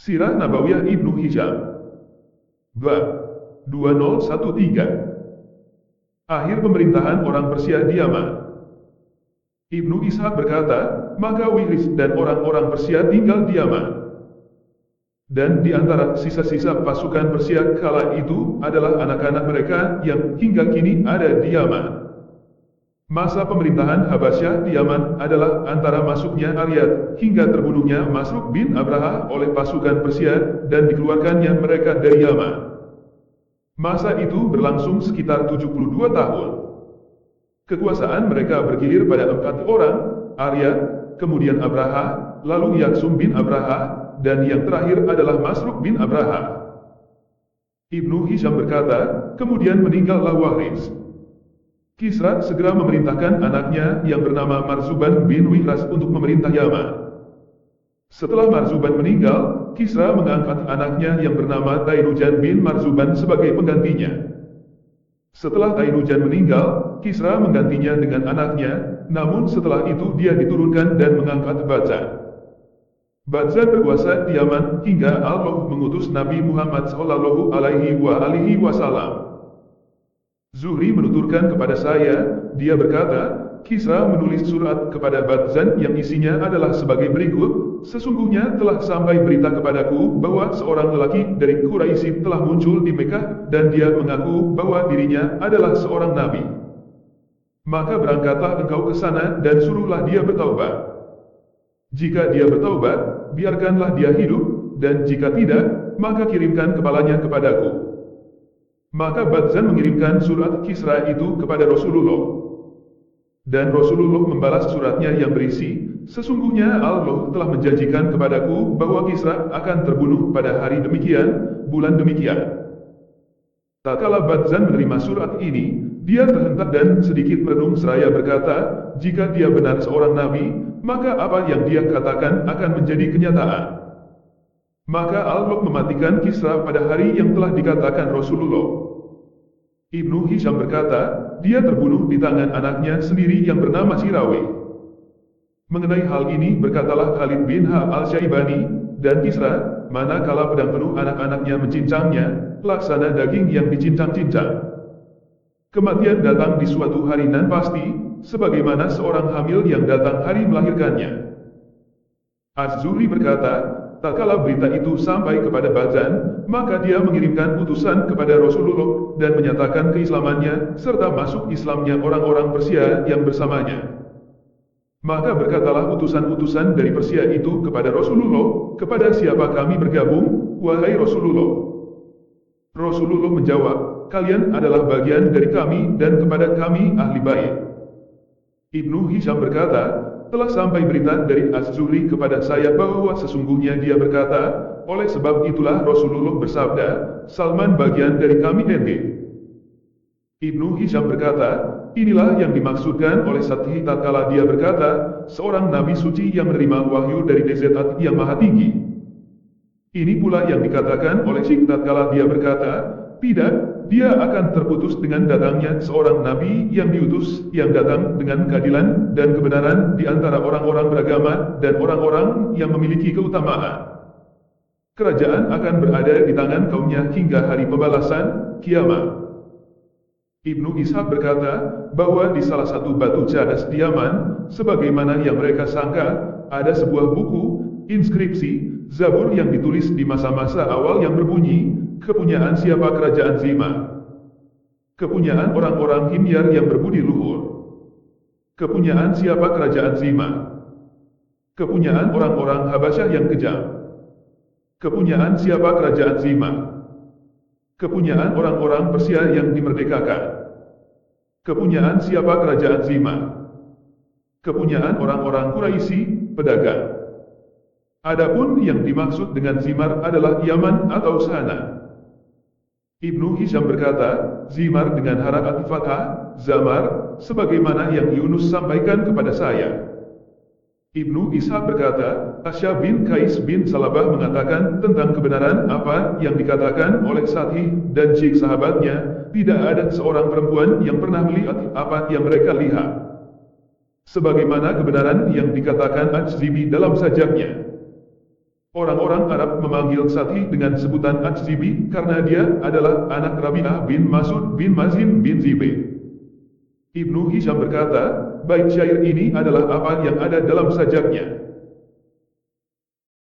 Sirah Nabawiyah Ibnu Hisham. Bab 2013. Akhir pemerintahan orang Persia di Yaman. Ibnu Ishaq berkata, maka Wihris dan orang-orang Persia tinggal di Yaman. Dan di antara sisa-sisa pasukan Persia kala itu adalah anak-anak mereka yang hingga kini ada di Yaman. Masa pemerintahan Habasyah di Yaman adalah antara masuknya Aryad hingga terbunuhnya Masruk bin Abraha oleh pasukan Persia dan dikeluarkannya mereka dari Yaman. Masa itu berlangsung sekitar 72 tahun. Kekuasaan mereka bergilir pada 4 orang, Aryad, kemudian Abraha, lalu Yaksum bin Abraha, dan yang terakhir adalah Masruk bin Abraha. Ibnu Hisham berkata, kemudian meninggallah Wahris. Kisra segera memerintahkan anaknya yang bernama Marzuban bin Wihras untuk memerintah Yaman. Setelah Marzuban meninggal, Kisra mengangkat anaknya yang bernama Tainujan bin Marzuban sebagai penggantinya. Setelah Tainujan meninggal, Kisra menggantinya dengan anaknya, namun setelah itu dia diturunkan dan mengangkat Badzan. Badzan berkuasa di Yaman hingga Allah mengutus Nabi Muhammad SAW. Zuhri menuturkan kepada saya, dia berkata, Kisra menulis surat kepada Badzan yang isinya adalah sebagai berikut, sesungguhnya telah sampai berita kepadaku bahwa seorang lelaki dari Quraisy telah muncul di Mekah dan dia mengaku bahwa dirinya adalah seorang nabi. Maka berangkatlah engkau ke sana dan suruhlah dia bertaubat. Jika dia bertaubat, biarkanlah dia hidup, dan jika tidak, maka kirimkan kepalanya kepadaku. Maka Badzan mengirimkan surat Kisra itu kepada Rasulullah. Dan Rasulullah membalas suratnya yang berisi, sesungguhnya Allah telah menjanjikan kepadaku bahwa Kisra akan terbunuh pada hari demikian, bulan demikian. Tatkala Badzan menerima surat ini, dia terhentak dan sedikit merenung seraya berkata, jika dia benar seorang nabi, maka apa yang dia katakan akan menjadi kenyataan. Maka Allah mematikan Kisra pada hari yang telah dikatakan Rasulullah. Ibnu Hisham berkata, dia terbunuh di tangan anaknya sendiri yang bernama Sirawi. Mengenai hal ini berkatalah Khalid bin al-Syaibani, dan Kisra, manakala pedang penuh anak-anaknya mencincangnya, laksana daging yang dicincang-cincang. Kematian datang di suatu hari nan pasti, sebagaimana seorang hamil yang datang hari melahirkannya. Az-Zuhri berkata, tatkala berita itu sampai kepada Badzan, maka dia mengirimkan utusan kepada Rasulullah dan menyatakan keislamannya serta masuk Islamnya orang-orang Persia yang bersamanya. Maka berkatalah utusan-utusan dari Persia itu kepada Rasulullah, kepada siapa kami bergabung, wahai Rasulullah? Rasulullah menjawab, kalian adalah bagian dari kami dan kepada kami ahli bait. Ibnu Hisham berkata, telah sampai berita dari Az-Zuhri kepada saya bahwa sesungguhnya dia berkata, oleh sebab itulah Rasulullah bersabda, Salman bagian dari kami NG. Ibnu Hisham berkata, inilah yang dimaksudkan oleh Sathi tatkala dia berkata, seorang nabi suci yang menerima wahyu dari Zat yang maha tinggi. Ini pula yang dikatakan oleh Syekh tatkala dia berkata, tidak, dia akan terputus dengan datangnya seorang nabi yang diutus, yang datang dengan keadilan dan kebenaran di antara orang-orang beragama dan orang-orang yang memiliki keutamaan. Kerajaan akan berada di tangan kaumnya hingga hari pembalasan, kiamat. Ibnu Ishaq berkata, bahwa di salah satu batu cadas di Yaman, sebagaimana yang mereka sangka, ada sebuah buku, inskripsi, Zabur yang ditulis di masa-masa awal yang berbunyi, kepunyaan siapa kerajaan Zima? Kepunyaan orang-orang Himyar yang berbudi luhur. Kepunyaan siapa kerajaan Zima? Kepunyaan orang-orang Habasyah yang kejam. Kepunyaan siapa kerajaan Zima? Kepunyaan orang-orang Persia yang dimerdekakan. Kepunyaan siapa kerajaan Zima? Kepunyaan orang-orang Quraisy, pedagang. Adapun yang dimaksud dengan Zimar adalah Yaman atau sana. Ibnu Hisham berkata, Zimar dengan harakat fathah, Zamar, sebagaimana yang Yunus sampaikan kepada saya. Ibnu Ishaq berkata, Asya bin Qais bin Salabah mengatakan tentang kebenaran apa yang dikatakan oleh Sathi dan Syekh sahabatnya, tidak ada seorang perempuan yang pernah melihat apa yang mereka lihat. Sebagaimana kebenaran yang dikatakan Az-Zibi dalam sajaknya. Orang-orang Arab memanggil Sathi dengan sebutan Atszibi karena dia adalah anak Rabi'ah bin Masud bin Mazin bin Zibe. Ibnu Hisham berkata, bait syair ini adalah apa yang ada dalam sajaknya.